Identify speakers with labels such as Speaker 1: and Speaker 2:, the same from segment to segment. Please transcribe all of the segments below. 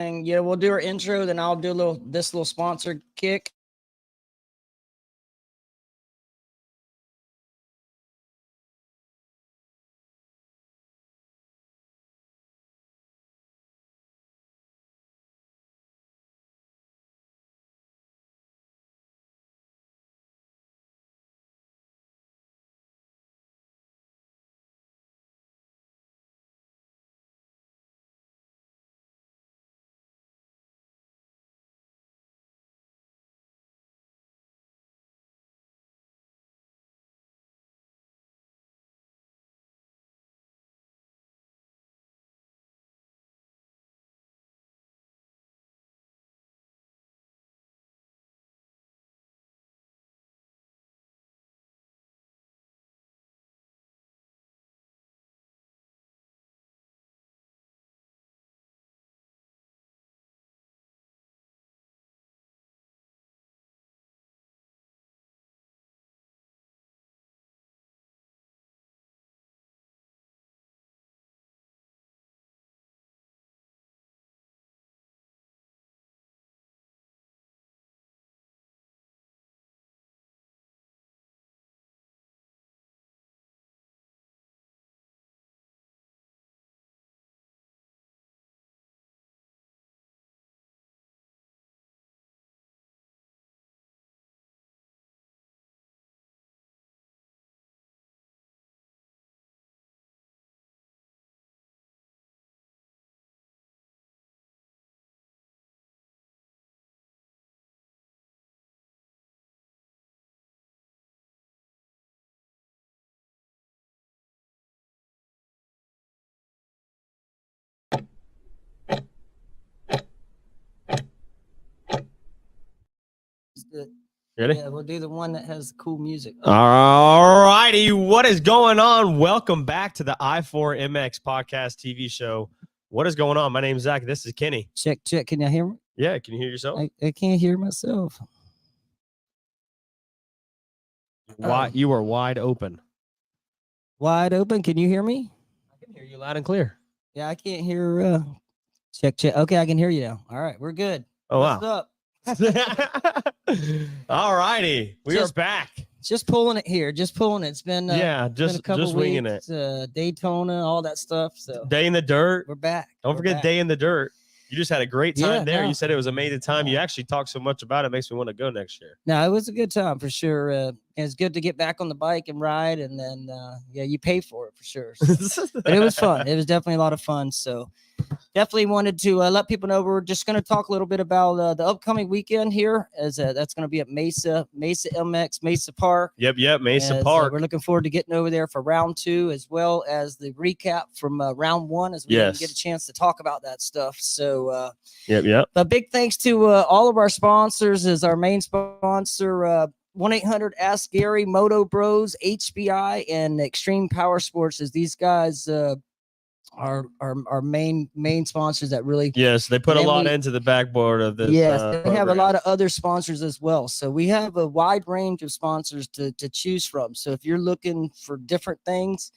Speaker 1: Yeah, we'll do our intro, then I'll do this little sponsor kick.
Speaker 2: Ready?
Speaker 1: Yeah, we'll do the one that has cool music.
Speaker 2: All righty. What is going on? Welcome back to the I4MX podcast TV show. What is going on? My name's Zach. This is Kenny.
Speaker 1: Check. Can you hear me?
Speaker 2: Yeah, can you hear yourself?
Speaker 1: I can't hear myself.
Speaker 2: You are wide open.
Speaker 1: Wide open. Can you hear me?
Speaker 2: I can hear you loud and clear.
Speaker 1: Yeah, I can't hear. Check. Okay, I can hear you now. All right, we're good.
Speaker 2: Oh,
Speaker 1: What's
Speaker 2: wow.
Speaker 1: up?
Speaker 2: All righty. We are back.
Speaker 1: Just pulling it here. Just pulling it. It's been
Speaker 2: just
Speaker 1: a couple
Speaker 2: just winging
Speaker 1: weeks,
Speaker 2: it.
Speaker 1: Daytona, all that stuff. So
Speaker 2: Day in the dirt.
Speaker 1: we're back.
Speaker 2: Don't forget
Speaker 1: back.
Speaker 2: Day in the dirt. You just had a great time
Speaker 1: Yeah,
Speaker 2: there.
Speaker 1: no.
Speaker 2: You said it was an amazing time. You actually talked so much about it. Makes me want to go next year.
Speaker 1: No, it was a good time for sure. It's good to get back on the bike and ride, and then you pay for it for sure. So. But it was fun. It was definitely a lot of fun. So definitely wanted to let people know we're just going to talk a little bit about the upcoming weekend here, as that's going to be at MESA MX, MESA Park.
Speaker 2: Yep, Mesa Park.
Speaker 1: We're looking forward to getting over there for round 2, as well as the recap from round 1, as we didn't get a chance to talk about that stuff. So
Speaker 2: yep.
Speaker 1: But big thanks to all of our sponsors. Is our main sponsor 1-800 Ask Gary, Moto Bros, HBI, and Extreme Power Sports. Is these guys our main sponsors that really
Speaker 2: they put a lot into the backboard of this.
Speaker 1: Yes, they
Speaker 2: program.
Speaker 1: have a lot of other sponsors as well. So we have a wide range of sponsors to choose from. So if you're looking for different things,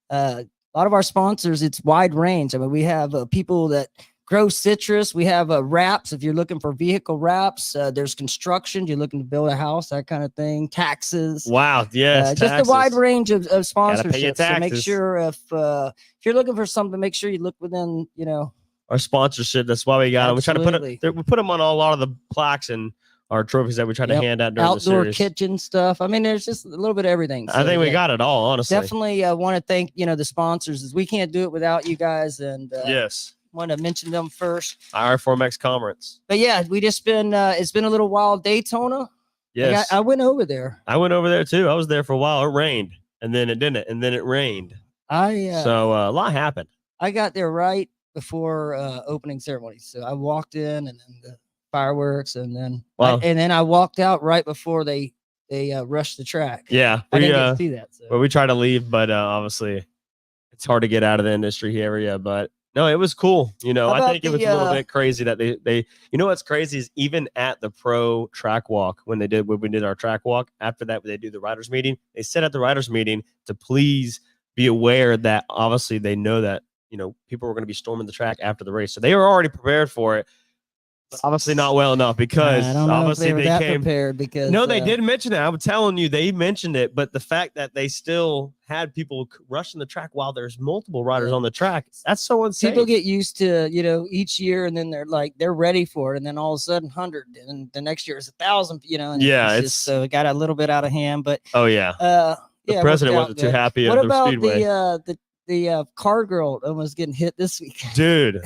Speaker 1: a lot of our sponsors, it's wide range. I mean, we have people that grow citrus. We have wraps. If you're looking for vehicle wraps, there's construction. You're looking to build a house, that kind of thing. Taxes.
Speaker 2: Wow. Yes.
Speaker 1: Just a wide range of sponsorships. So make
Speaker 2: taxes.
Speaker 1: sure if you're looking for something, make sure you look within,
Speaker 2: our sponsorship. That's why we got them. We try to put them on a lot of the plaques and our trophies that we try to hand out during
Speaker 1: outdoor
Speaker 2: the series.
Speaker 1: kitchen stuff. I mean, there's just a little bit of everything. So,
Speaker 2: I think we got it all, honestly.
Speaker 1: Definitely want to thank the sponsors, as we can't do it without you guys. And
Speaker 2: yes,
Speaker 1: want to mention them first.
Speaker 2: I4MX Conference.
Speaker 1: But yeah, we just been it's been a little while. Daytona.
Speaker 2: Yes,
Speaker 1: I went over there.
Speaker 2: I went over there too. I was there for a while. It rained, and then it didn't, and then it rained. So a lot happened.
Speaker 1: I got there right before opening ceremony, so I walked in, and then the fireworks, and then I walked out right before they rushed the track.
Speaker 2: Yeah,
Speaker 1: I didn't get to see that. So.
Speaker 2: But we tried to leave, but obviously it's hard to get out of the industry area. But no, it was cool. I think it was a little bit crazy that they what's crazy is even at the pro track walk when we did our track walk, after that they do the riders meeting. They said at the riders meeting to please be aware that obviously they know that people were going to be storming the track after the race. So they were already prepared for it. But obviously not well enough because
Speaker 1: I don't know
Speaker 2: obviously
Speaker 1: if they were that
Speaker 2: came
Speaker 1: prepared because
Speaker 2: no, they did mention it. I'm telling you, they mentioned it, but the fact that they still had people rushing the track while there's multiple riders on the track, that's so insane.
Speaker 1: People get used to, each year, and then they're ready for it, and then all of a sudden 100, and the next year is 1,000, and it's just, so it got a little bit out of hand, but
Speaker 2: the president wasn't too happy of the speedway.
Speaker 1: What about the car girl almost getting hit this week?
Speaker 2: Dude,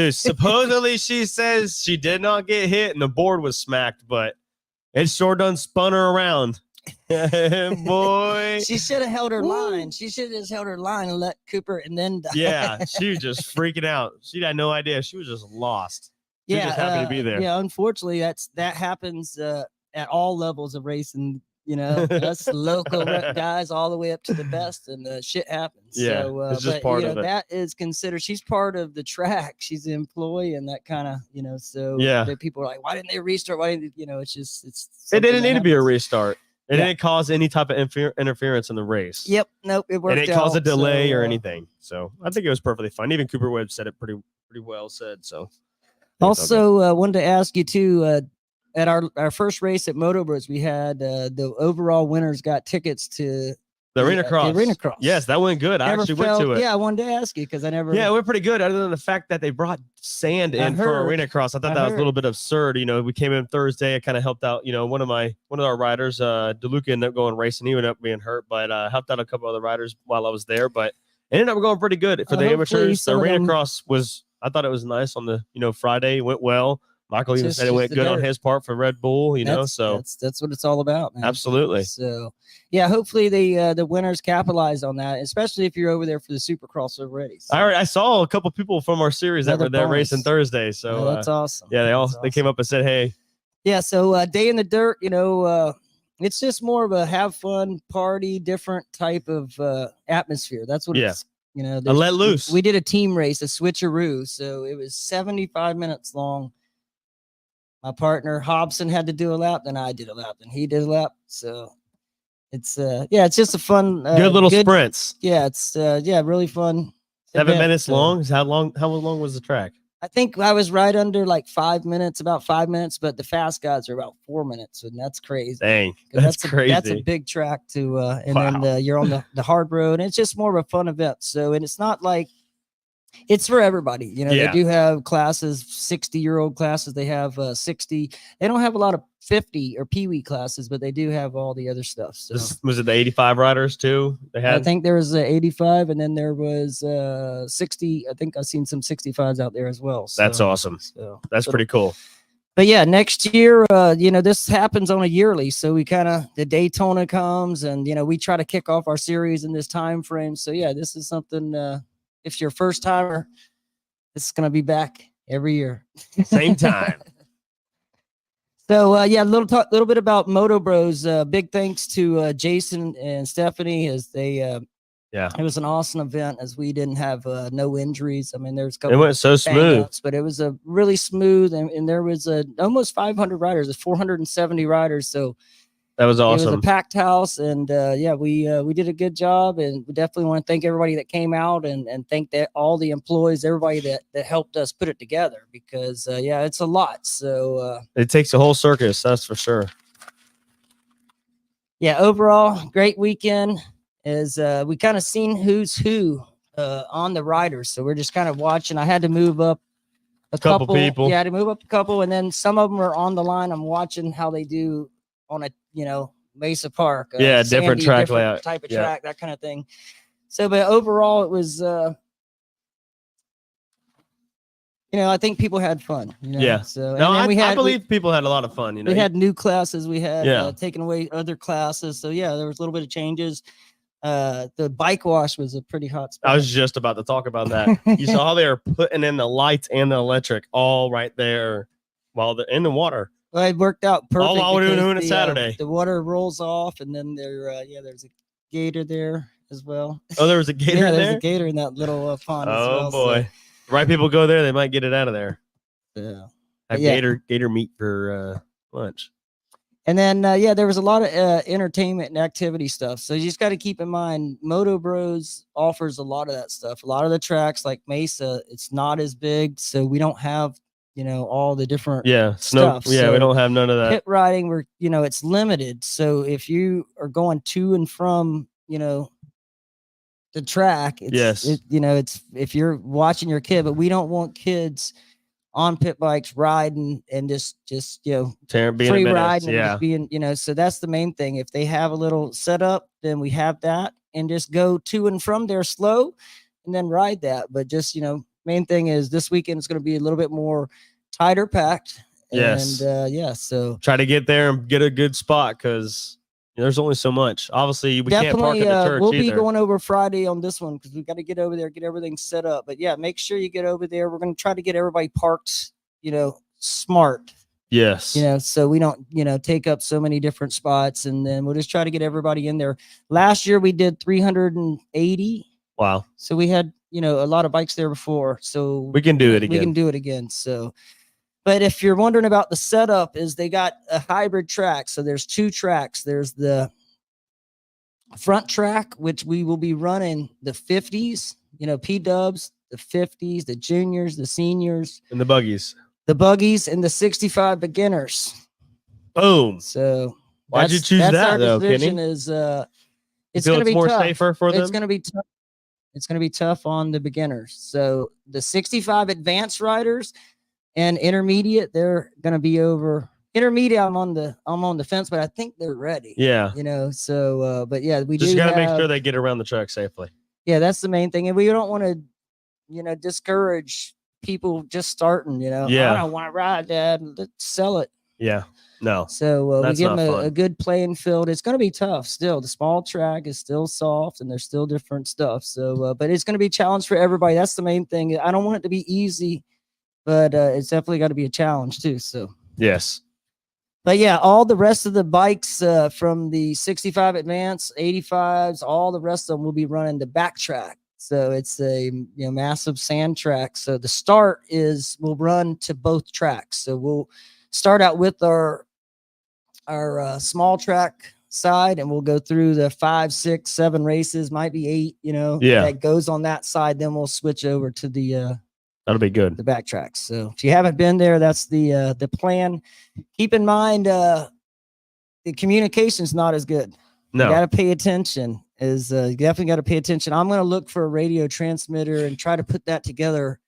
Speaker 2: supposedly she says she did not get hit and the board was smacked, but it sure done spun her around. Boy,
Speaker 1: she should have held her line. She should have just held her line and let Cooper and then die.
Speaker 2: Yeah, she was just freaking out. She had no idea. She was just lost. She was just happy to be there.
Speaker 1: Yeah, unfortunately, that happens at all levels of racing. Us local guys all the way up to the best, and shit happens.
Speaker 2: Yeah,
Speaker 1: so,
Speaker 2: it's just part of it.
Speaker 1: That is considered. She's part of the track. She's an employee, and that kind of, So people are like, why didn't they restart? Why didn't it's just
Speaker 2: it didn't need to be a restart. It didn't cause any type of interference in the race.
Speaker 1: Yep, nope, it worked.
Speaker 2: And it caused a delay or anything. So I think it was perfectly fine. Even Cooper Webb said it pretty well said. So
Speaker 1: also wanted to ask you too. At our first race at Moto Bros, we had the overall winners got tickets to
Speaker 2: the Arena Cross.
Speaker 1: The Arena Cross.
Speaker 2: Yes, that went good. I actually went to it.
Speaker 1: Yeah, I wanted to ask you because I never.
Speaker 2: Yeah, it went pretty good. Other than the fact that they brought sand in for Arena Cross, I thought that was a little bit absurd. We came in Thursday. I kind of helped out. One of our riders, DeLuca, ended up going racing. He ended up being hurt, but helped out a couple other riders while I was there. But it ended up going pretty good for the amateurs. The Arena Cross was. I thought it was nice on the Friday. It went well. Michael even said it went good on his part for Red Bull, so
Speaker 1: that's what it's all about, man.
Speaker 2: Absolutely.
Speaker 1: So yeah, hopefully the winners capitalize on that, especially if you're over there for the Supercross already. So.
Speaker 2: I saw a couple people from our series that were there racing Thursday. So
Speaker 1: that's awesome.
Speaker 2: Yeah, they came up and said, hey.
Speaker 1: Yeah, so Day in the Dirt, it's just more of a have fun party, different type of atmosphere. That's what it's
Speaker 2: a let loose.
Speaker 1: We did a team race, a switcheroo, so it was 75 minutes long. My partner Hobson had to do a lap, then I did a lap, then he did a lap. So it's it's just a fun
Speaker 2: good little sprints.
Speaker 1: Yeah, it's really fun.
Speaker 2: 7 minutes long. How long was the track?
Speaker 1: I think I was right under like 5 minutes, about 5 minutes, but the fast guys are about 4 minutes, and that's crazy.
Speaker 2: Dang, that's crazy.
Speaker 1: That's a big track to then you're on the hard road, and it's just more of a fun event. So, and it's not like it's for everybody. They do have classes, 60-year-old classes. They have 60. They don't have a lot of 50 or Pee-wee classes, but they do have all the other stuff. So
Speaker 2: was it the 85 riders too? They had.
Speaker 1: I think there was 85, and then there was 60. I think I've seen some 65s out there as well. So,
Speaker 2: that's awesome. So that's pretty cool.
Speaker 1: But yeah, next year, this happens on a yearly. So we the Daytona comes, and we try to kick off our series in this time frame. So yeah, this is something. If you're a first timer, this is going to be back every year.
Speaker 2: Same time.
Speaker 1: So, a little bit about Moto Bros. Big thanks to Jason and Stephanie as they, it was an awesome event as we didn't have no injuries. I mean, there's a couple.
Speaker 2: It went so smooth,
Speaker 1: but it was a really smooth, and there was almost 500 riders, 470 riders. So
Speaker 2: that was awesome.
Speaker 1: It was a packed house, and we did a good job, and we definitely want to thank everybody that came out and thank all the employees, everybody that helped us put it together because it's a lot. So
Speaker 2: it takes a whole circus, that's for sure.
Speaker 1: Yeah, overall great weekend. As we kind of seen who's who on the riders, so we're just kind of watching. I had to move up a couple people. Yeah, I had to move up a couple, and then some of them are on the line. I'm watching how they do on a Mesa Park,
Speaker 2: different track layout,
Speaker 1: type of track, that kind of thing. So, but overall, it was, I think people had fun.
Speaker 2: Yeah.
Speaker 1: So,
Speaker 2: I believe people had a lot of fun.
Speaker 1: We had new classes. We had taken away other classes. So yeah, there was a little bit of changes. The bike wash was a pretty hot spot.
Speaker 2: I was just about to talk about that. You saw how they were putting in the lights and the electric all right there while they're in the water.
Speaker 1: Well, it worked out perfect.
Speaker 2: All while we're doing it Saturday.
Speaker 1: The water rolls off, and then there's a gator there as well.
Speaker 2: Oh, there was a gator there?
Speaker 1: There's a gator in that little pond as well.
Speaker 2: Oh, boy. So. Right people go there, they might get it out of there.
Speaker 1: Yeah.
Speaker 2: Have gator meat for lunch.
Speaker 1: And then, yeah, there was a lot of entertainment and activity stuff. So you just got to keep in mind, Moto Bros offers a lot of that stuff. A lot of the tracks like Mesa, it's not as big. So we don't have, all the different
Speaker 2: stuff. Yeah,
Speaker 1: so
Speaker 2: we don't have none of that.
Speaker 1: Pit riding, it's limited. So if you are going to and from, the track, it's if you're watching your kid, but we don't want kids on pit bikes riding and just free riding and just being, so that's the main thing. If they have a little setup, then we have that and just go to and from there slow and then ride that. But just, main thing is this weekend is going to be a little bit more tighter packed.
Speaker 2: Yes.
Speaker 1: And so
Speaker 2: try to get there and get a good spot because there's only so much. Obviously, we can't park at the church
Speaker 1: we'll
Speaker 2: either.
Speaker 1: be going over Friday on this one because we got to get over there, get everything set up. But yeah, make sure you get over there. We're going to try to get everybody parked, smart.
Speaker 2: Yes.
Speaker 1: So we don't, take up so many different spots, and then we'll just try to get everybody in there. Last year we did 380.
Speaker 2: Wow.
Speaker 1: So we had, a lot of bikes there before. So
Speaker 2: we can do it again.
Speaker 1: We can do it again. So. But if you're wondering about the setup, is they got a hybrid track. So there's 2 tracks. There's the front track, which we will be running the 50s, P-dubs, the 50s, the juniors, the seniors.
Speaker 2: And the buggies.
Speaker 1: The buggies and the 65 beginners.
Speaker 2: Boom.
Speaker 1: So
Speaker 2: why'd you choose that, though, Kenny?
Speaker 1: Is, it's going to be
Speaker 2: more
Speaker 1: tough.
Speaker 2: Safer for them?
Speaker 1: It's going to be tough. It's going to be tough on the beginners. So the 65 advanced riders and intermediate, they're going to be over. Intermediate, I'm on the fence, but I think they're ready.
Speaker 2: Yeah.
Speaker 1: So, but yeah, we
Speaker 2: just
Speaker 1: got
Speaker 2: to make sure they get around the track safely.
Speaker 1: Yeah, that's the main thing. And we don't want to, discourage people just starting,
Speaker 2: Yeah.
Speaker 1: I don't want to ride, Dad. Let's sell it.
Speaker 2: Yeah. No.
Speaker 1: So we give them a good playing field. It's going to be tough still. The small track is still soft and there's still different stuff. So, but it's going to be a challenge for everybody. That's the main thing. I don't want it to be easy, but it's definitely got to be a challenge too. So,
Speaker 2: yes.
Speaker 1: But yeah, all the rest of the bikes from the 65 Advance, 85s, all the rest of them will be running the back track. So it's a massive sand track. So the start we'll run to both tracks. So we'll start out with our small track side, and we'll go through the 5, 6, 7 races, might be 8. That goes on that side. Then we'll switch over to the
Speaker 2: that'll be good.
Speaker 1: The back tracks. So if you haven't been there, that's the plan. Keep in mind the communication's not as good.
Speaker 2: No.
Speaker 1: You got to pay attention. You definitely got to pay attention. I'm going to look for a radio transmitter and try to put that together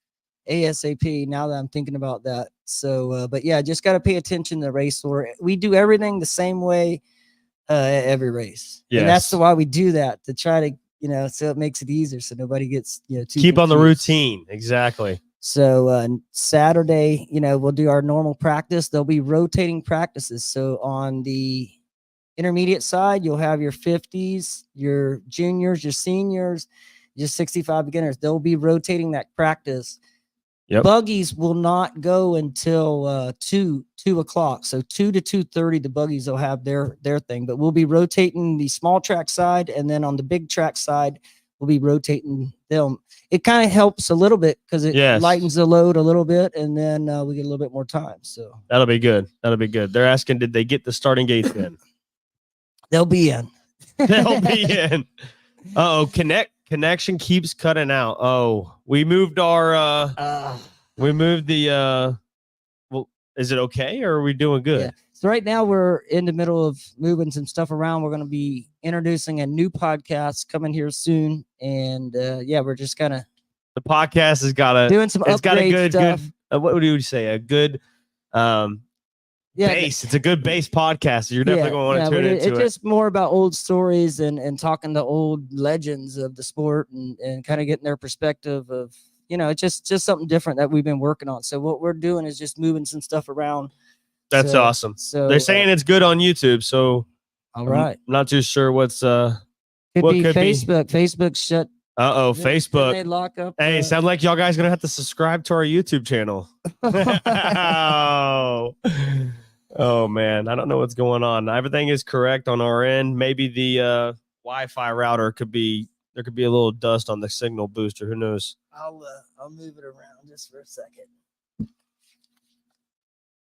Speaker 1: ASAP now that I'm thinking about that. So, but yeah, just got to pay attention to the race order. We do everything the same way every race.
Speaker 2: Yes.
Speaker 1: And that's why we do that, to try to, so it makes it easier so nobody gets, too
Speaker 2: keep
Speaker 1: confused.
Speaker 2: on the routine. Exactly.
Speaker 1: So Saturday, we'll do our normal practice. There'll be rotating practices. So on the intermediate side, you'll have your 50s, your juniors, your seniors, your 65 beginners. They'll be rotating that practice.
Speaker 2: Yep.
Speaker 1: Buggies will not go until 2 o'clock. So 2 to 2:30, the buggies will have their thing. But we'll be rotating the small track side, and then on the big track side, we'll be rotating them. It kind of helps a little bit because it lightens the load a little bit, and then we get a little bit more time. So
Speaker 2: that'll be good. That'll be good. They're asking, did they get the starting gates in?
Speaker 1: They'll be in.
Speaker 2: They'll be in. Connection keeps cutting out. Oh, we moved our we moved the well, is it okay or are we doing good?
Speaker 1: Yeah. So right now we're in the middle of moving some stuff around. We're going to be introducing a new podcast coming here soon, and we're just kind of
Speaker 2: the podcast has got
Speaker 1: doing some
Speaker 2: it's got a good
Speaker 1: stuff.
Speaker 2: What would you say? A good base. It's a good base podcast. You're definitely going to want to tune into it.
Speaker 1: It's just more about old stories and talking to old legends of the sport and kind of getting their perspective of, it's just something different that we've been working on. So what we're doing is just moving some stuff around.
Speaker 2: That's awesome.
Speaker 1: So
Speaker 2: they're saying it's good on YouTube. So
Speaker 1: all right.
Speaker 2: I'm not too sure what's
Speaker 1: could be Facebook. Facebook shut.
Speaker 2: Facebook.
Speaker 1: They lock up.
Speaker 2: Hey, sounds like y'all guys gonna have to subscribe to our YouTube channel. Oh man, I don't know what's going on. Everything is correct on our end. Maybe the Wi-Fi router could be a little dust on the signal booster. Who knows?
Speaker 1: I'll move it around just for a second.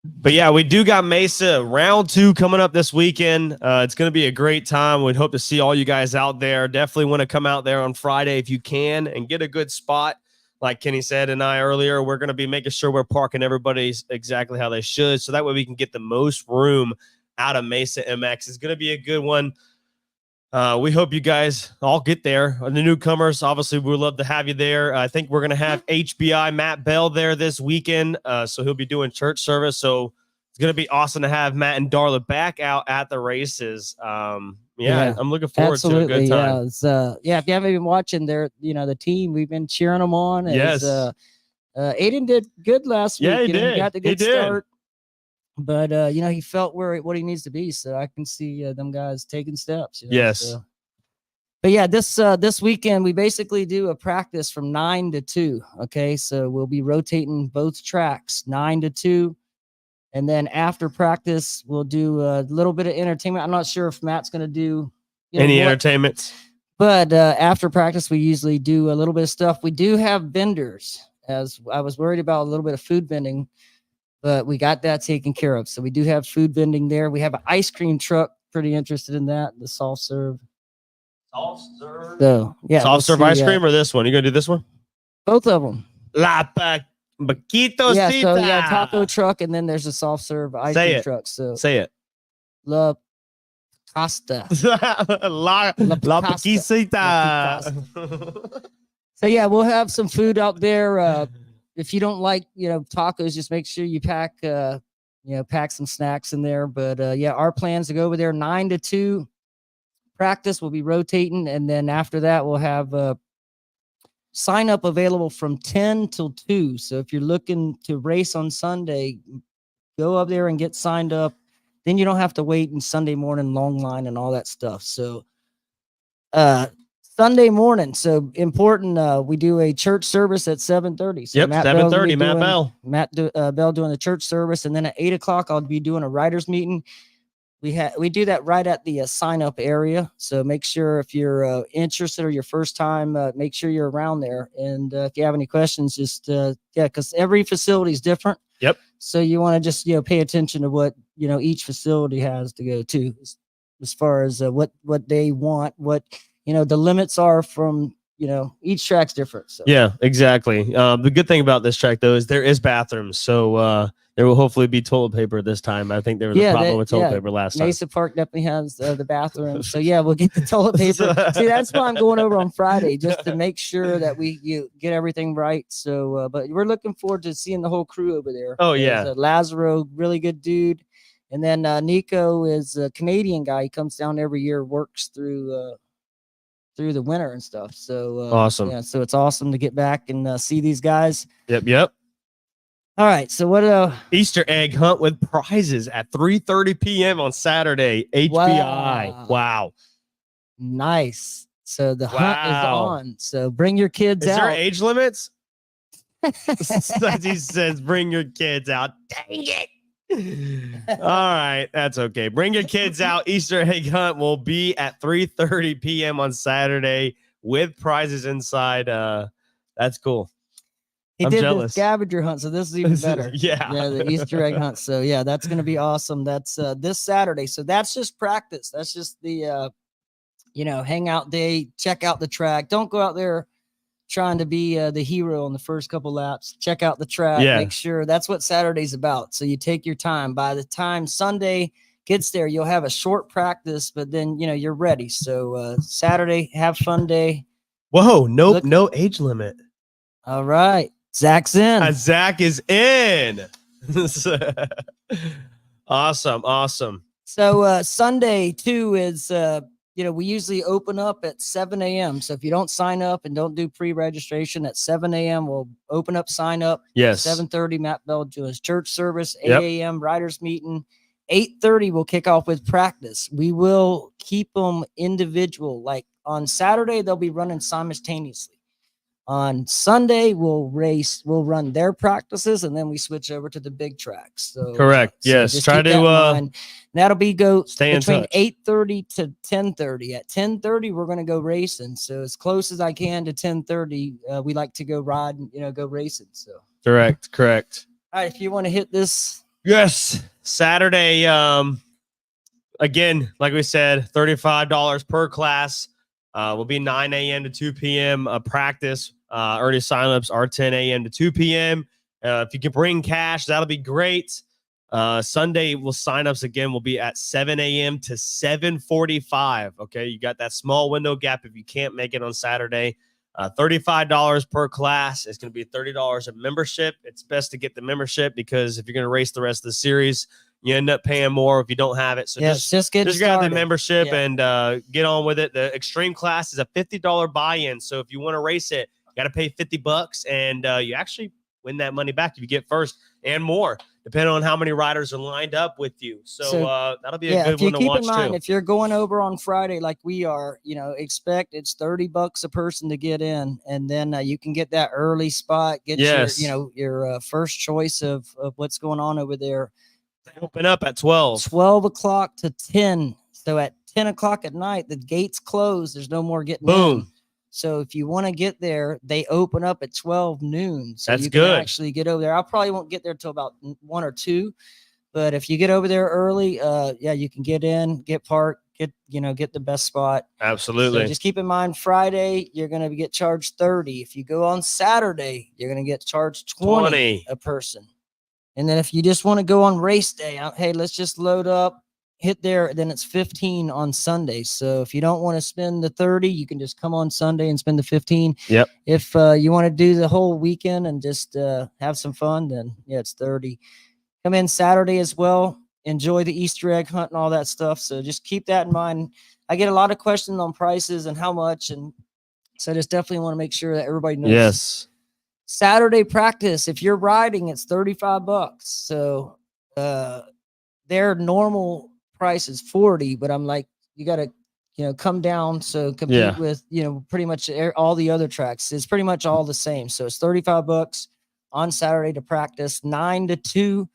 Speaker 2: But yeah, we do got Mesa round 2 coming up this weekend. It's going to be a great time. We'd hope to see all you guys out there. Definitely want to come out there on Friday if you can and get a good spot. Like Kenny said and I earlier, we're going to be making sure we're parking everybody's exactly how they should. So that way we can get the most room out of Mesa MX. It's going to be a good one. We hope you guys all get there. The newcomers, obviously, we would love to have you there. I think we're going to have HBI Matt Bell there this weekend. So he'll be doing church service. So it's going to be awesome to have Matt and Darla back out at the races. Yeah, I'm looking forward to a good time.
Speaker 1: Yeah, if you haven't been watching the team, we've been cheering them on.
Speaker 2: Yes.
Speaker 1: Aiden did good last week.
Speaker 2: Yeah, he did.
Speaker 1: He got the good start. But he felt what he needs to be, so I can see them guys taking steps.
Speaker 2: Yes.
Speaker 1: So. But yeah, this weekend we basically do a practice from 9 to 2. Okay, so we'll be rotating both tracks 9 to 2, and then after practice we'll do a little bit of entertainment. I'm not sure if Matt's going to do
Speaker 2: any entertainment,
Speaker 1: but after practice we usually do a little bit of stuff. We do have vendors, as I was worried about a little bit of food vending. But we got that taken care of. So we do have food vending there. We have an ice cream truck. Pretty interested in that. The soft serve.
Speaker 2: Soft serve.
Speaker 1: So yeah,
Speaker 2: soft serve ice cream or this one? You gonna do this one?
Speaker 1: Both of them.
Speaker 2: La Paquito.
Speaker 1: Yeah. So yeah, taco truck, and then there's a soft serve ice cream truck. So
Speaker 2: say it.
Speaker 1: La Costa.
Speaker 2: La Paquita.
Speaker 1: So yeah, we'll have some food out there. If you don't like, tacos, just make sure you pack some snacks in there. But yeah, our plans to go over there 9 to 2 practice. We'll be rotating. And then after that, we'll have sign up available from 10 till 2. So if you're looking to race on Sunday, go up there and get signed up. Then you don't have to wait in Sunday morning, long line and all that stuff. So, Sunday morning, so important. We do a church service at 7:30. So
Speaker 2: yep, 7:30. Matt
Speaker 1: Bell doing the church service, and then at 8 o'clock, I'll be doing a writers meeting. We do that right at the sign up area. So make sure if you're interested or your first time, make sure you're around there. And if you have any questions, just because every facility is different.
Speaker 2: Yep.
Speaker 1: So you want to just pay attention to what each facility has to go to, as far as what they want, what. The limits are from, each track's different. So.
Speaker 2: Yeah, exactly. The good thing about this track, though, is there is bathrooms. So there will hopefully be toilet paper this time. I think there was a problem with toilet paper last time.
Speaker 1: Mesa Park definitely has the bathroom. So, yeah, we'll get the toilet paper. See, that's why I'm going over on Friday, just to make sure that we get everything right. So, but we're looking forward to seeing the whole crew over there.
Speaker 2: Oh, yeah.
Speaker 1: Lazaro, really good dude. And then Nico is a Canadian guy. He comes down every year, works through the winter and stuff. So
Speaker 2: awesome.
Speaker 1: Yeah, so it's awesome to get back and see these guys.
Speaker 2: Yep.
Speaker 1: All right, so what
Speaker 2: Easter egg hunt with prizes at 3:30 p.m. on Saturday. HBI. Wow.
Speaker 1: Nice. So the hunt is on. So bring your kids out.
Speaker 2: Is there age limits? He says bring your kids out. Dang it. All right, that's okay. Bring your kids out. Easter egg hunt will be at 3:30 p.m. on Saturday with prizes inside. That's cool.
Speaker 1: He did the scavenger hunt, so this is even better.
Speaker 2: Yeah,
Speaker 1: the Easter egg hunt. So yeah, that's gonna be awesome. That's this Saturday. So that's just practice. That's just the hangout day. Check out the track. Don't go out there trying to be the hero on the first couple laps. Check out the track.
Speaker 2: Yeah.
Speaker 1: Make sure that's what Saturday's about. So you take your time. By the time Sunday gets there, you'll have a short practice, but then you're ready. So Saturday, have fun day.
Speaker 2: Whoa, nope, no age limit.
Speaker 1: All right, Zach's in.
Speaker 2: Zach is in. Awesome.
Speaker 1: So Sunday too is we usually open up at 7 a.m. So if you don't sign up and don't do pre-registration at 7 a.m., we'll open up, sign up.
Speaker 2: Yes.
Speaker 1: 7:30, Matt Bell do his church service. 8 a.m. riders meeting. 8:30, we'll kick off with practice. We will keep them individual. Like on Saturday, they'll be running simultaneously. On Sunday, we'll run their practices, and then we switch over to the big tracks. So
Speaker 2: correct. Yes. Try to
Speaker 1: that'll be
Speaker 2: stay
Speaker 1: between 8:30 to 10:30. At 10:30, we're going to go racing. So as close as I can to 10:30, we like to go ride, go racing. So
Speaker 2: correct.
Speaker 1: All right, if you want to hit this
Speaker 2: Yes, Saturday. Again, like we said, $35 per class. Will be 9 a.m. to 2 p.m. Practice. Early signups are 10 a.m. to 2 p.m. If you can bring cash, that'll be great. Sunday signups again will be at 7 a.m. to 7:45. Okay, you got that small window gap if you can't make it on Saturday. $35 per class. It's going to be $30 a membership. It's best to get the membership because if you're going to race the rest of the series, you end up paying more if you don't have it. So
Speaker 1: just grab
Speaker 2: the membership and get on with it. The extreme class is a $50 buy-in. So if you want to race it, you got to pay $50 and you actually win that money back if you get first and more, depending on how many riders are lined up with you. So that'll be a good one to watch
Speaker 1: keep in mind,
Speaker 2: too.
Speaker 1: if you're going over on Friday like we are, expect it's $30 a person to get in, and then you can get that early spot, get your first choice of what's going on over there.
Speaker 2: They open up at 12
Speaker 1: o'clock to 10. So at 10 o'clock at night, the gates close. There's no more getting in. So if you want to get there, they open up at 12 noon. So
Speaker 2: that's
Speaker 1: you
Speaker 2: can
Speaker 1: actually get over there. I probably won't get there till about 1 or 2. But if you get over there early, you can get in, get parked, get the best spot.
Speaker 2: Absolutely.
Speaker 1: So just keep in mind, Friday, you're going to get charged 30. If you go on Saturday, you're going to get charged 20 a person. And then if you just want to go on race day, hey, let's just load up, hit there, then it's 15 on Sunday. So if you don't want to spend the 30, you can just come on Sunday and spend the 15.
Speaker 2: Yep.
Speaker 1: If you want to do the whole weekend and just have some fun, then it's 30. Come in Saturday as well. Enjoy the Easter egg hunt and all that stuff. So just keep that in mind. I get a lot of questions on prices and how much. And so I just definitely want to make sure that everybody knows.
Speaker 2: Yes.
Speaker 1: Saturday practice, if you're riding, it's $35. So their normal price is 40, but I'm like, you got to come down, so compete with pretty much all the other tracks. It's pretty much all the same. So it's $35 on Saturday to practice, 9 to 2,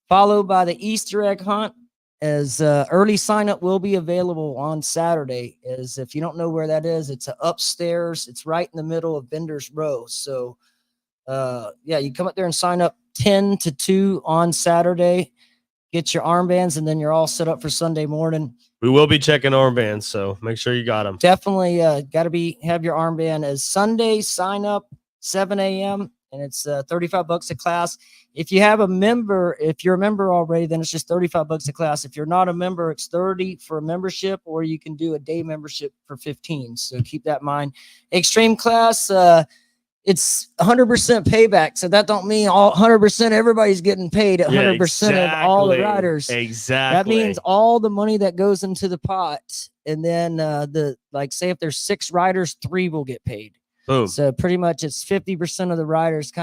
Speaker 1: followed by the Easter egg hunt. As early sign up will be available on Saturday. As if you don't know where that is, it's upstairs. It's right in the middle of Vendors Row. So you come up there and sign up 10 to 2 on Saturday, get your armbands, and then you're all set up for Sunday morning.
Speaker 2: We will be checking armbands, so make sure you got them.
Speaker 1: Definitely got to have your armband. As Sunday sign up 7 a.m. and it's $35 a class. If you're a member already, then it's just $35 a class. If you're not a member, it's $30 for a membership, or you can do a day membership for $15. So keep that in mind. Extreme class, it's 100% payback. So that don't mean 100% everybody's getting paid at 100% of all the riders.
Speaker 2: Exactly.
Speaker 1: That means all the money that goes into the pot. And then say if there's 6 riders, 3 will get paid.
Speaker 2: Boom.
Speaker 1: So pretty much it's 50% of the riders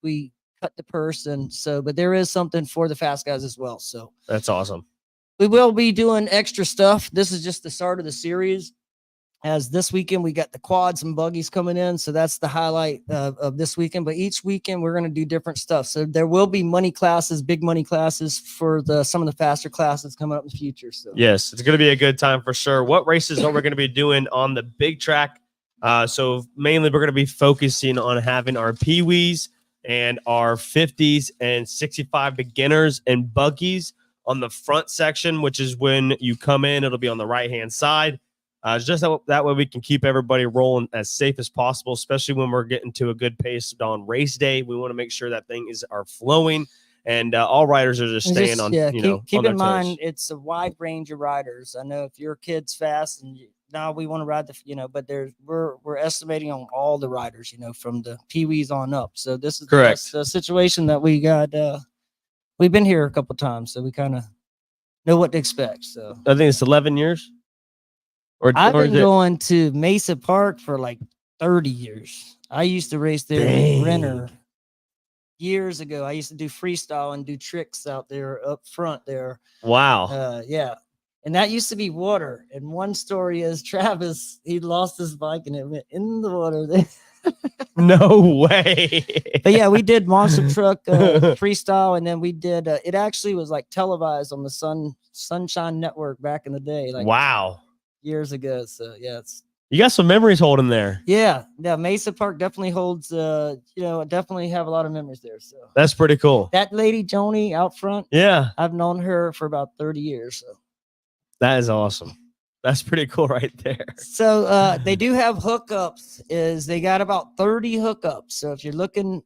Speaker 1: we cut the purse. And so, but there is something for the fast guys as well. So
Speaker 2: that's awesome.
Speaker 1: We will be doing extra stuff. This is just the start of the series. As this weekend, we got the quads and buggies coming in. So that's the highlight of this weekend. But each weekend, we're going to do different stuff. So there will be money classes, big money classes for some of the faster classes coming up in the future. So
Speaker 2: yes, it's going to be a good time for sure. What races are we going to be doing on the big track? So mainly we're going to be focusing on having our peewees and our 50s and 65 beginners and buggies on the front section, which is when you come in, it'll be on the right-hand side. Just that way we can keep everybody rolling as safe as possible, especially when we're getting to a good pace on race day. We want to make sure that things are flowing and all riders are just staying on,
Speaker 1: keep in mind, it's a wide range of riders. I know if your kid's fast and now we want to ride but we're estimating on all the riders, from the peewees on up. So this is
Speaker 2: correct.
Speaker 1: The situation that we got. We've been here a couple times, so we kind of know what to expect. So
Speaker 2: I think it's 11 years.
Speaker 1: I've been going to Mesa Park for like 30 years. I used to race there in Renner years ago. I used to do freestyle and do tricks out there up front there.
Speaker 2: Wow.
Speaker 1: Yeah. And that used to be water. And one story is Travis, he lost his bike and it went in the water.
Speaker 2: No way.
Speaker 1: But yeah, we did monster truck freestyle, and then we did it actually was like televised on the Sunshine Network back in the day. Like
Speaker 2: wow.
Speaker 1: Years ago. So yeah, it's
Speaker 2: You got some memories holding there.
Speaker 1: Yeah, Mesa Park definitely holds. Definitely have a lot of memories there. So
Speaker 2: that's pretty cool.
Speaker 1: That lady Joni out front.
Speaker 2: Yeah,
Speaker 1: I've known her for about 30 years. So
Speaker 2: that is awesome. That's pretty cool right there.
Speaker 1: So they do have hookups. They got about 30 hookups. So if you're looking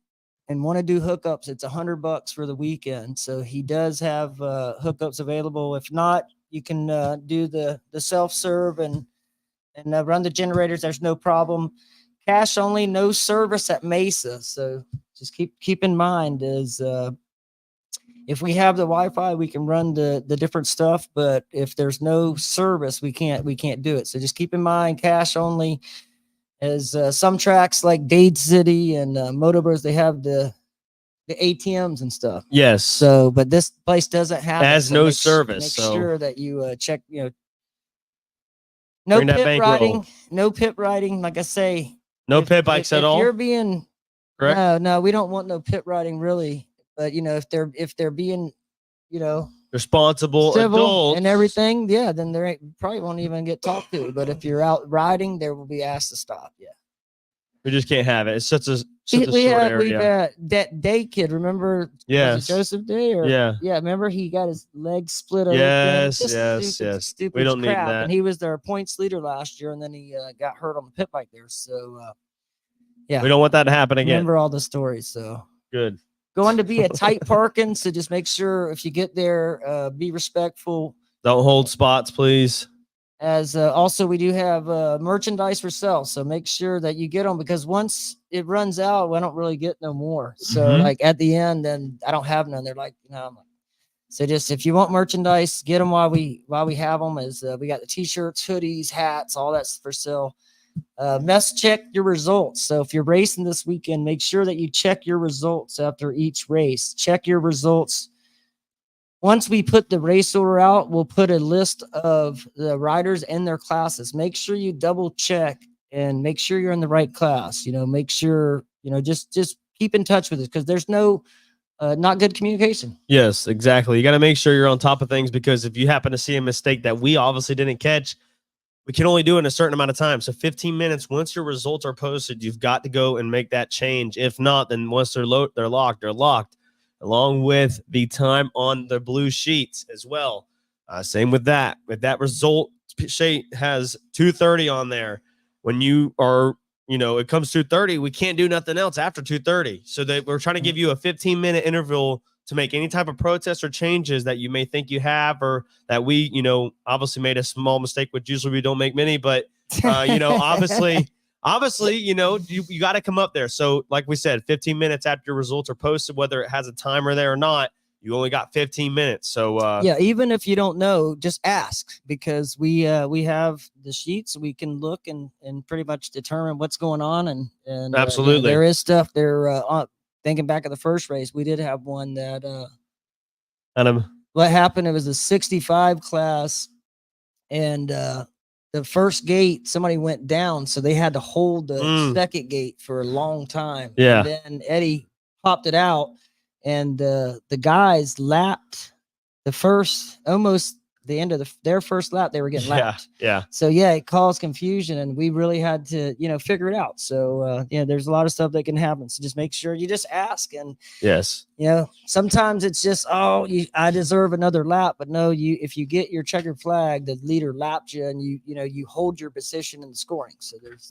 Speaker 1: and want to do hookups, it's $100 for the weekend. So he does have hookups available. If not, you can do the self-serve and run the generators. There's no problem. Cash only, no service at Mesa. So just keep in mind is if we have the Wi-Fi, we can run the different stuff. But if there's no service, we can't do it. So just keep in mind, cash only. As some tracks like Dade City and Moto Bros, they have the ATMs and stuff.
Speaker 2: Yes.
Speaker 1: So, but this place doesn't have
Speaker 2: it. Has
Speaker 1: so
Speaker 2: no service.
Speaker 1: Make
Speaker 2: so
Speaker 1: sure that you check. No pit riding. No pit riding. Like I say,
Speaker 2: no pit bikes at all.
Speaker 1: If you're being
Speaker 2: correct.
Speaker 1: No, we don't want no pit riding really. But if they're being,
Speaker 2: responsible
Speaker 1: civil
Speaker 2: adults
Speaker 1: and everything, yeah, then they probably won't even get talked to. But if you're out riding, there will be asked to stop. Yeah.
Speaker 2: We just can't have it. It's such a short
Speaker 1: area.
Speaker 2: We've
Speaker 1: that Day kid. Remember?
Speaker 2: Yes.
Speaker 1: Joseph Day. Or,
Speaker 2: yeah.
Speaker 1: Remember he got his leg split open.
Speaker 2: Yes.
Speaker 1: Stupid
Speaker 2: we don't
Speaker 1: crap.
Speaker 2: need that.
Speaker 1: And he was their points leader last year, and then he got hurt on the pit bike there. So yeah,
Speaker 2: we don't want that to happen again.
Speaker 1: Remember all the stories. So
Speaker 2: good.
Speaker 1: Going to be a tight parking. So just make sure if you get there, be respectful.
Speaker 2: Don't hold spots, please.
Speaker 1: As also, we do have merchandise for sale, so make sure that you get them because once it runs out, I don't really get no more. So like at the end, then I don't have none. They're like, so just if you want merchandise, get them while we have them. As we got the t-shirts, hoodies, hats, all that's for sale. Check your results. So if you're racing this weekend, make sure that you check your results after each race. Check your results. Once we put the race order out, we'll put a list of the riders and their classes. Make sure you double check and make sure you're in the right class. Make sure, just keep in touch with it because there's no not good communication.
Speaker 2: Yes, exactly. You got to make sure you're on top of things because if you happen to see a mistake that we obviously didn't catch, we can only do it in a certain amount of time. So 15 minutes, once your results are posted, you've got to go and make that change. If not, then once they're locked, they're locked. Along with the time on the blue sheets as well. Same with that. With that result sheet has 2:30 on there. When you are, it comes 2:30, we can't do nothing else after 2:30. So that we're trying to give you a 15-minute interval to make any type of protests or changes that you may think you have or that we, obviously made a small mistake, which usually we don't make many, but, obviously, you got to come up there. So like we said, 15 minutes after your results are posted, whether it has a timer there or not, you only got 15 minutes. So
Speaker 1: yeah, even if you don't know, just ask because we have the sheets. We can look and pretty much determine what's going on. And
Speaker 2: absolutely.
Speaker 1: There is stuff there. Thinking back at the first race, we did have one that what happened, it was a 65 class and the first gate, somebody went down, so they had to hold the second gate for a long time.
Speaker 2: Yeah.
Speaker 1: And then Eddie popped it out, and the guys lapped almost the end of their first lap. They were getting lapped.
Speaker 2: Yeah.
Speaker 1: So yeah, it caused confusion, and we really had to, figure it out. So there's a lot of stuff that can happen. So just make sure you just ask. And
Speaker 2: yes,
Speaker 1: sometimes it's just I deserve another lap, but no, if you get your checkered flag, the leader lapped you, and you hold your position in the scoring. So there's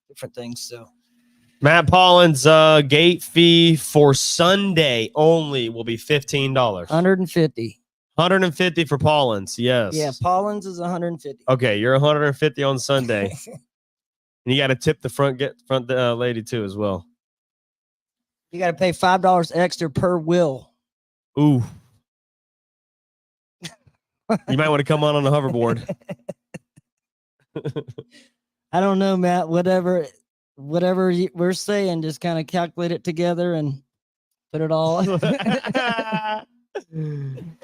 Speaker 1: different things. So
Speaker 2: Matt Pollin's gate fee for Sunday only will be $15.
Speaker 1: 150.
Speaker 2: 150 for Paulins, yes.
Speaker 1: Yeah, Paulins is 150.
Speaker 2: Okay, you're 150 on Sunday. And you got to tip the front lady too as well.
Speaker 1: You got to pay $5 extra per wheel.
Speaker 2: Ooh. You might want to come on the hoverboard.
Speaker 1: I don't know, Matt. Whatever we're saying, just kind of calculate it together and put it all.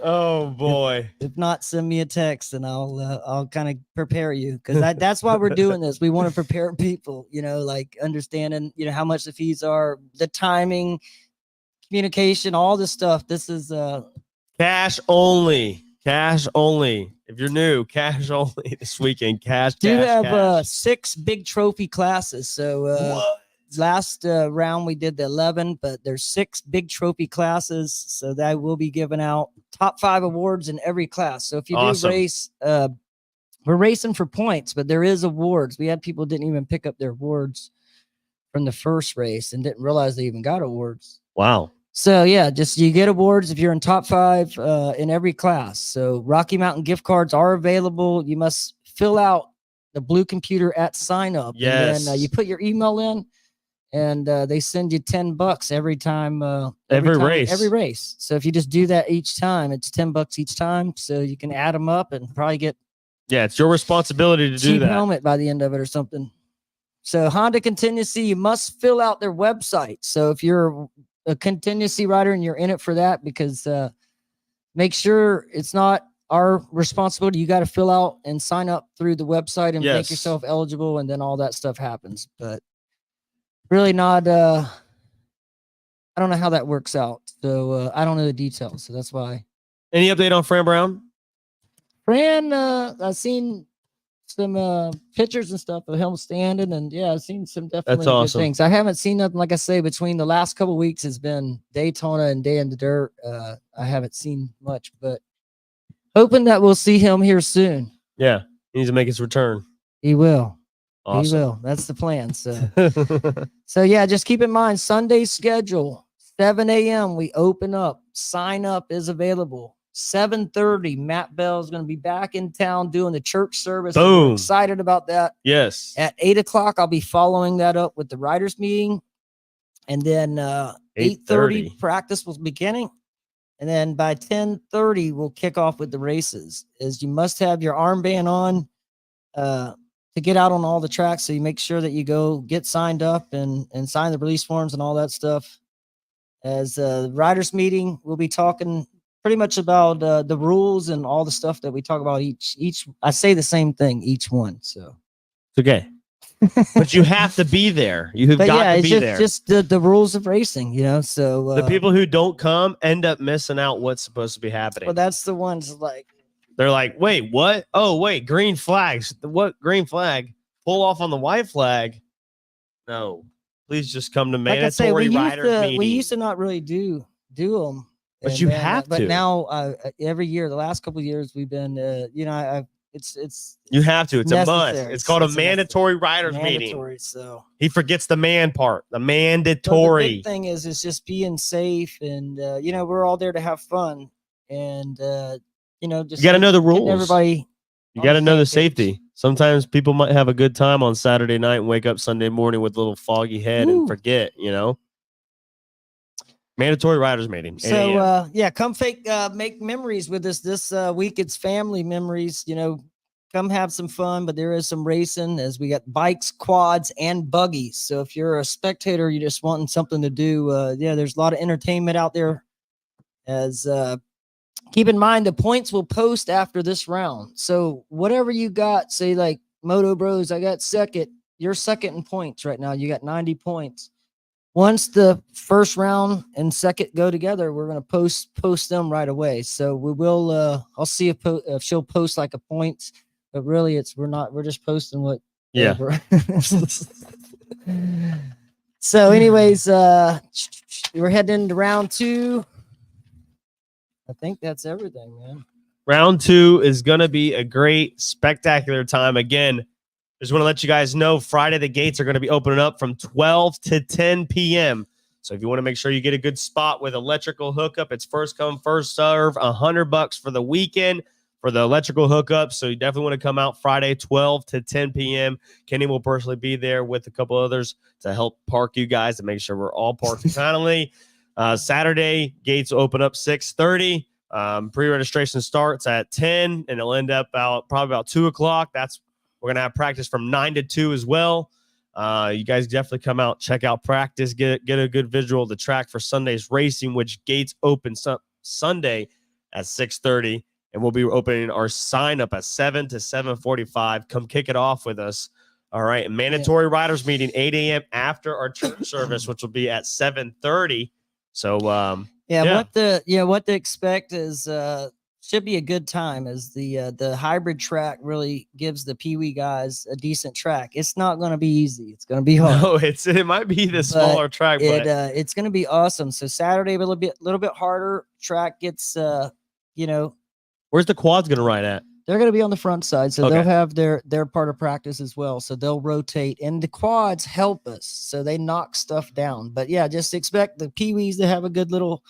Speaker 2: Oh boy!
Speaker 1: If not, send me a text and I'll kind of prepare you because that's why we're doing this. We want to prepare people, like understanding, how much the fees are, the timing, communication, all this stuff. This is
Speaker 2: cash only. Cash only. If you're new, cash only this weekend. Cash,
Speaker 1: Do
Speaker 2: cash,
Speaker 1: have
Speaker 2: cash.
Speaker 1: 6 big trophy classes. So last round we did the 11, but there's 6 big trophy classes. So that will be giving out top 5 awards in every class. So if you do race, we're racing for points, but there is awards. We had people didn't even pick up their awards from the first race and didn't realize they even got awards.
Speaker 2: Wow.
Speaker 1: So yeah, just you get awards if you're in top 5 in every class. So Rocky Mountain gift cards are available. You must fill out the blue computer at sign up.
Speaker 2: Yes.
Speaker 1: And then you put your email in, and they send you $10 every time.
Speaker 2: Every race.
Speaker 1: So if you just do that each time, it's $10 each time. So you can add them up and probably get.
Speaker 2: Yeah, it's your responsibility to do that.
Speaker 1: Helmet by the end of it or something. So Honda Contingency, you must fill out their website. So if you're a contingency rider and you're in it for that, because make sure it's not our responsibility. You got to fill out and sign up through the website and make yourself eligible, and then all that stuff happens. But really not, I don't know how that works out. So I don't know the details. So that's why.
Speaker 2: Any update on Fran Brown?
Speaker 1: Fran, I've seen some pictures and stuff of him standing, and yeah, I've seen some definitely good things. I haven't seen nothing, like I say, between the last couple of weeks has been Daytona and Day in the Dirt. I haven't seen much, but hoping that we'll see him here soon.
Speaker 2: Yeah, he needs to make his return.
Speaker 1: He will.
Speaker 2: Awesome.
Speaker 1: He will. That's the plan. So yeah, just keep in mind Sunday's schedule, 7 a.m. we open up. Sign up is available. 7:30, Matt Bell is going to be back in town doing the church service.
Speaker 2: Boom.
Speaker 1: We're excited about that.
Speaker 2: Yes.
Speaker 1: At 8 o'clock, I'll be following that up with the writers meeting. And then 8:30 practice was beginning. And then by 10:30, we'll kick off with the races. As you must have your armband on to get out on all the tracks. So you make sure that you go get signed up and sign the release forms and all that stuff. As the writers meeting, we'll be talking pretty much about the rules and all the stuff that we talk about each. I say the same thing each one, so
Speaker 2: it's okay. But you have to be there. You've got to be there.
Speaker 1: Just the rules of racing, you know. So
Speaker 2: the people who don't come end up missing out what's supposed to be happening.
Speaker 1: Well, that's the ones like
Speaker 2: they're like, wait, what? Oh, wait, green flags. What green flag? Pull off on the white flag. No, please just come to mandatory riders meeting.
Speaker 1: We used to not really do them.
Speaker 2: But you have to.
Speaker 1: But now, every year, the last couple of years, we've been, it's
Speaker 2: you have to. It's
Speaker 1: necessary.
Speaker 2: a must. It's called a mandatory riders meeting.
Speaker 1: So
Speaker 2: he forgets the man part. The mandatory.
Speaker 1: The big thing is just being safe, and we're all there to have fun, and just
Speaker 2: you got to know the rules.
Speaker 1: Everybody,
Speaker 2: you got to know the safety. Sometimes people might have a good time on Saturday night and wake up Sunday morning with a little foggy head and forget. Mandatory riders meeting.
Speaker 1: So come make memories with us this week. It's family memories. Come have some fun, but there is some racing as we got bikes, quads, and buggies. So if you're a spectator, you're just wanting something to do. There's a lot of entertainment out there. As keep in mind, the points will post after this round. So whatever you got, say like Moto Bros, I got second. You're second in points right now. You got 90 points. Once the first round and second go together, we're going to post them right away. So we will. I'll see if she'll post like a points, but really we're just posting what.
Speaker 2: Yeah.
Speaker 1: So, anyways, we're heading into round 2. I think that's everything, man.
Speaker 2: Round 2 is going to be a great, spectacular time. Again, just want to let you guys know Friday the gates are going to be opening up from 12 to 10 p.m. So if you want to make sure you get a good spot with electrical hookup, it's first come, first serve, $100 for the weekend for the electrical hookup. So you definitely want to come out Friday, 12 to 10 p.m. Kenny will personally be there with a couple others to help park you guys and make sure we're all parked kindly. Saturday, gates will open up 6:30. Pre-registration starts at 10 and it'll end up probably about 2 o'clock. We're going to have practice from 9 to 2 as well. You guys definitely come out, check out practice, get a good visual of the track for Sunday's racing, which gates open Sunday at 6:30. And we'll be opening our sign up at 7 to 7:45. Come kick it off with us. All right. Mandatory riders meeting 8 a.m. after our church service, which will be at 7:30. So,
Speaker 1: what to expect is should be a good time, as the hybrid track really gives the Pee Wee guys a decent track. It's not going to be easy. It's going to be hard.
Speaker 2: No, it might be the smaller track, but
Speaker 1: it's going to be awesome. So Saturday a little bit harder. Track gets
Speaker 2: where's the quads going to ride at?
Speaker 1: They're going to be on the front side, so
Speaker 2: Okay.
Speaker 1: they'll have their part of practice as well. So they'll rotate, and the quads help us, so they knock stuff down. But yeah, just expect the Pee Wees to have a good little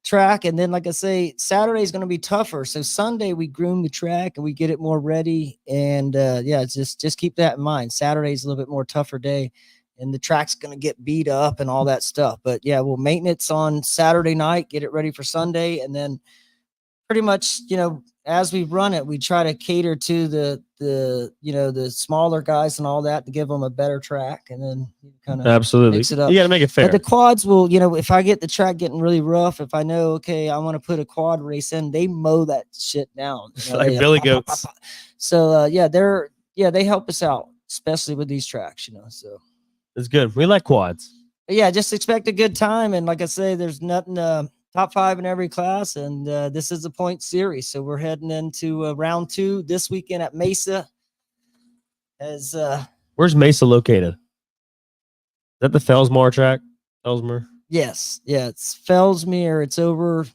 Speaker 1: track, and then like I say, Saturday is going to be tougher. So Sunday we groom the track and we get it more ready, and yeah, just keep that in mind. Saturday is a little bit more tougher day, and the track's going to get beat up and all that stuff. But yeah, we'll maintenance on Saturday night, get it ready for Sunday, and then pretty much, as we run it, we try to cater to the smaller guys and all that to give them a better track, and then kind of
Speaker 2: absolutely
Speaker 1: mix it up.
Speaker 2: You got to make it fair.
Speaker 1: But the quads will, if I get the track getting really rough, if I know, okay, I want to put a quad race in, they mow that shit down.
Speaker 2: Like Billy Goats.
Speaker 1: So they help us out, especially with these tracks, so
Speaker 2: it's good. We like quads.
Speaker 1: But yeah, just expect a good time. And like I say, there's nothing, top 5 in every class. And this is a point series. So we're heading into round 2 this weekend at MESA.
Speaker 2: Where's MESA located? Is that the Fellsmere track? Fellsmere?
Speaker 1: Yes. Yeah, it's Fellsmere. It's over,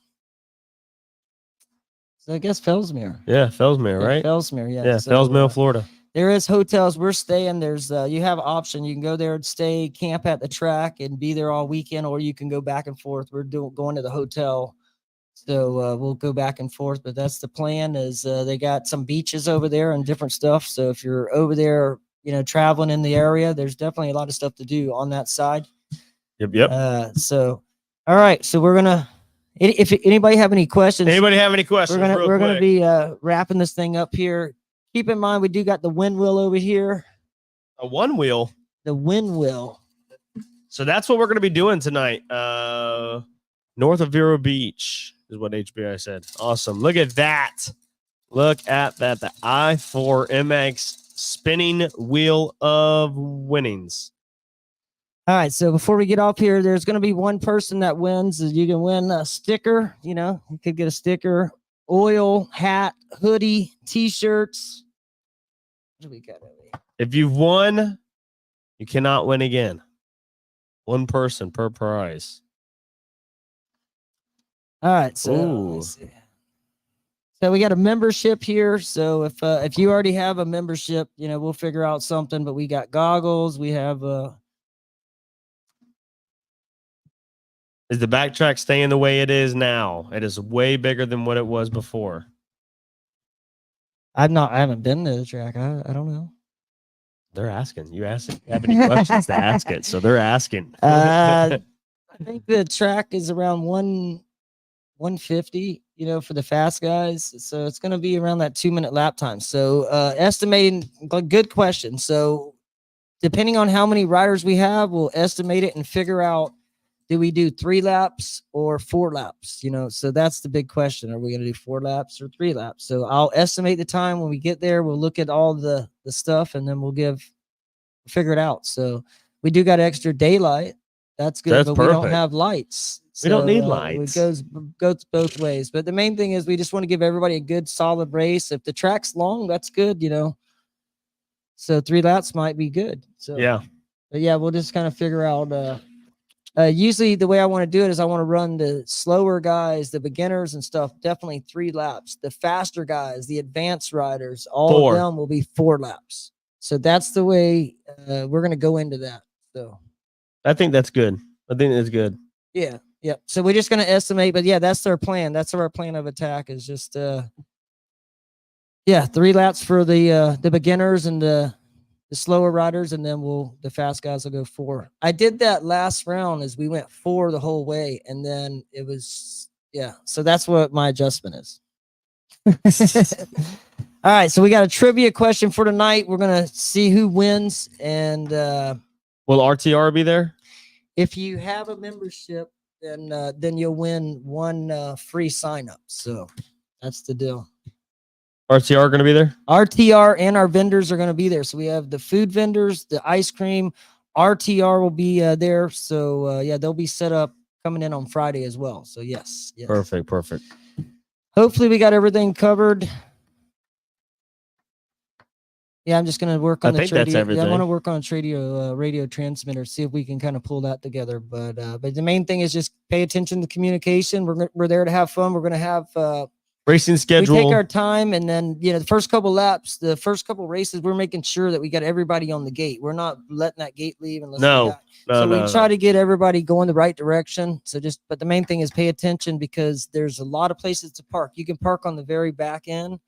Speaker 1: so I guess Fellsmere.
Speaker 2: Yeah, Fellsmere, right?
Speaker 1: Fellsmere, yeah.
Speaker 2: Yeah, so, Fellsmere, Florida.
Speaker 1: There is hotels. We're staying. There's you have an option. You can go there and stay, camp at the track, and be there all weekend, or you can go back and forth. We're going to the hotel, so we'll go back and forth. But that's the plan. Is they got some beaches over there and different stuff. So if you're over there, traveling in the area, there's definitely a lot of stuff to do on that side.
Speaker 2: Yep.
Speaker 1: So, all right. So we're gonna. If anybody have any questions, we're gonna be wrapping this thing up here. Keep in mind, we do got the wind wheel over here.
Speaker 2: A one wheel?
Speaker 1: The wind wheel.
Speaker 2: So that's what we're going to be doing tonight. North of Vero Beach is what HBI said. Awesome. Look at that. Look at that. The I4MX spinning wheel of winnings.
Speaker 1: All right. So before we get off here, there's going to be one person that wins. You can win a sticker. You could get a sticker, oil, hat, hoodie, T-shirts. What do we got over here?
Speaker 2: If you've won, you cannot win again. One person per prize.
Speaker 1: All right. So we got a membership here. So if you already have a membership, we'll figure out something. But we got goggles. We have
Speaker 2: Is the backtrack staying the way it is now? It is way bigger than what it was before.
Speaker 1: I haven't been to the track. I don't know.
Speaker 2: They're asking. You have any questions to ask it, so they're asking.
Speaker 1: I think the track is around 150, for the fast guys. So it's going to be around that 2-minute lap time. So estimating, good question. So depending on how many riders we have, we'll estimate it and figure out, do we do 3 laps or 4 laps? So that's the big question. Are we going to do 4 laps or 3 laps? So I'll estimate the time when we get there. We'll look at all the stuff, and then we'll figure it out. So we do got extra daylight. That's good.
Speaker 2: That's
Speaker 1: but
Speaker 2: perfect.
Speaker 1: We don't have lights.
Speaker 2: We don't need lights.
Speaker 1: It goes both ways. But the main thing is we just want to give everybody a good solid race. If the track's long, that's good, So 3 laps might be good. So
Speaker 2: yeah.
Speaker 1: But yeah, we'll just kind of figure out usually the way I want to do it is I want to run the slower guys, the beginners and stuff, definitely 3 laps. The faster guys, the advanced riders, all of them will be 4 laps. So that's the way we're going to go into that. So
Speaker 2: I think that's good.
Speaker 1: Yeah. Yeah. So we're just going to estimate, but yeah, that's our plan. That's our plan of attack is just, 3 laps for the beginners and the slower riders, and then the fast guys will go 4. I did that last round as we went 4 the whole way, and then it was so that's what my adjustment is. All right, so we got a trivia question for tonight. We're gonna see who wins, and
Speaker 2: will RTR be there?
Speaker 1: If you have a membership, then you'll win 1 free sign up. So that's the deal.
Speaker 2: RTR going to be there?
Speaker 1: RTR and our vendors are going to be there. So we have the food vendors, the ice cream. RTR will be there. So, they'll be set up coming in on Friday as well. So, yes.
Speaker 2: Perfect.
Speaker 1: hopefully we got everything covered. Yeah, I'm just gonna work on
Speaker 2: I think that's everything.
Speaker 1: I want to work on a radio transmitter, see if we can kind of pull that together. But the main thing is just pay attention to communication. We're there to have fun. We're gonna have
Speaker 2: racing schedule.
Speaker 1: We take our time, and then the first couple laps, the first couple races, we're making sure that we got everybody on the gate. We're not letting that gate leave unless we try to get everybody going the right direction. So but the main thing is pay attention, because there's a lot of places to park. You can park on the very back end,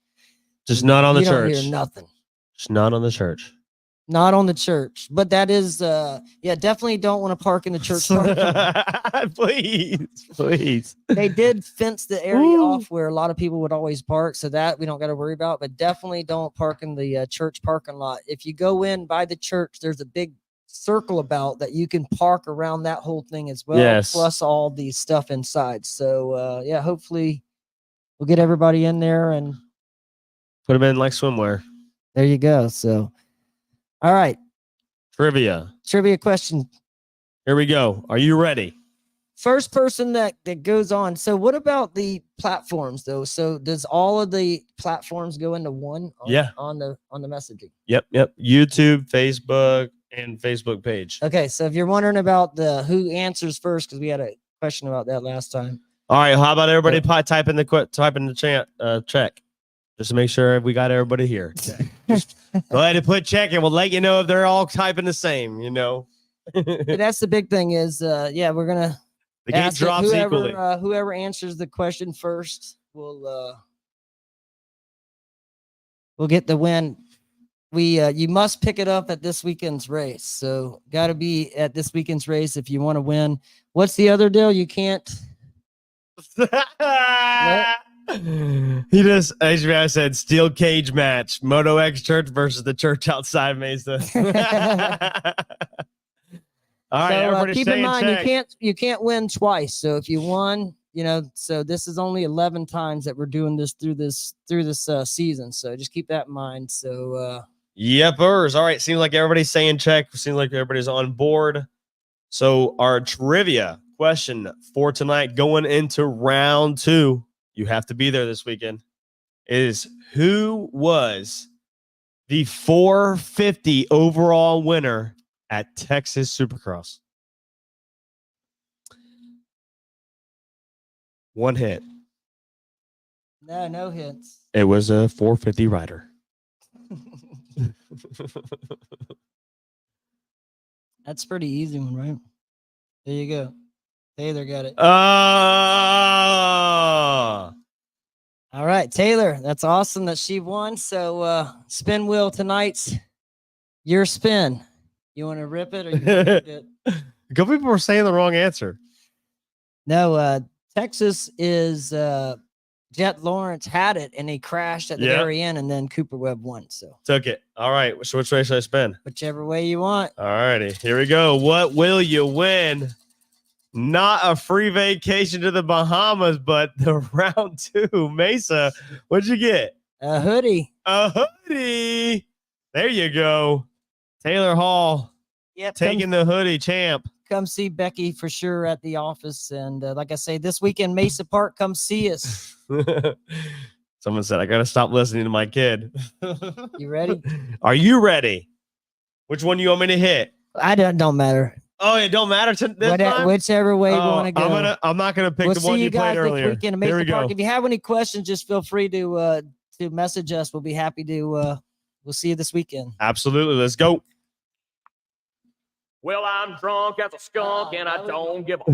Speaker 2: just not on the church.
Speaker 1: You don't hear nothing.
Speaker 2: Just not on the church.
Speaker 1: Not on the church, but that is, definitely don't want to park in the church.
Speaker 2: Please.
Speaker 1: They did fence the area off where a lot of people would always park, so that we don't got to worry about. But definitely don't park in the church parking lot. If you go in by the church, there's a big circle about that you can park around that whole thing as well.
Speaker 2: Yes.
Speaker 1: Plus all the stuff inside. So hopefully we'll get everybody in there and
Speaker 2: put them in like swimwear.
Speaker 1: There you go. So. All right.
Speaker 2: Trivia
Speaker 1: question.
Speaker 2: Here we go. Are you ready?
Speaker 1: First person that goes on. So what about the platforms though? So does all of the platforms go into one on the messaging?
Speaker 2: Yep. YouTube, Facebook, and Facebook page.
Speaker 1: Okay. So if you're wondering about who answers first, because we had a question about that last time.
Speaker 2: All right. How about everybody type in the chat check? Just to make sure we got everybody here. Just go ahead and put check, and we'll let you know if they're all typing the same,
Speaker 1: That's the big thing is, we're going to
Speaker 2: the gate drops equally.
Speaker 1: Whoever answers the question first will get the win. You must pick it up at this weekend's race. So got to be at this weekend's race if you want to win. What's the other deal? You can't.
Speaker 2: He just, as you said, steel cage match, Moto X Church versus the church outside Mesa. All right, everybody
Speaker 1: keep in mind you can't win twice. So if you won, so this is only 11 times that we're doing this through this season. So just keep that in mind. So
Speaker 2: yepers. All right, seems like everybody's saying check. Seems like everybody's on board. So our trivia question for tonight, going into round 2. You have to be there this weekend, is who was the 450 overall winner at Texas Supercross? One hit.
Speaker 1: No hits.
Speaker 2: It was a 450 rider.
Speaker 1: That's pretty easy one, right? There you go. Taylor got it. All right, Taylor. That's awesome that she won. So spin wheel tonight's your spin. You want to rip it or you want to rip it?
Speaker 2: A couple people were saying the wrong answer.
Speaker 1: No, Texas is Jet Lawrence had it and he crashed at the very end, and then Cooper Webb won. So
Speaker 2: took it. All right. So which way should I spin?
Speaker 1: Whichever way you want.
Speaker 2: All righty. Here we go. What will you win? Not a free vacation to the Bahamas, but the round 2 Mesa. What'd you get?
Speaker 1: A hoodie.
Speaker 2: A hoodie. There you go. Taylor Hall.
Speaker 1: Yep.
Speaker 2: Taking the hoodie, champ.
Speaker 1: Come see Becky for sure at the office. And like I say, this weekend, Mesa Park, come see us.
Speaker 2: Someone said, I got to stop listening to my kid.
Speaker 1: You ready?
Speaker 2: Are you ready? Which one you want me to hit?
Speaker 1: Don't matter.
Speaker 2: Oh, it don't matter to this time?
Speaker 1: Whichever way you want to go.
Speaker 2: I'm not gonna pick the one you played earlier.
Speaker 1: Here we go. If you have any questions, just feel free to message us. We'll be happy to. We'll see you this weekend.
Speaker 2: Absolutely. Let's go.
Speaker 3: Well, I'm drunk as a skunk and I don't give a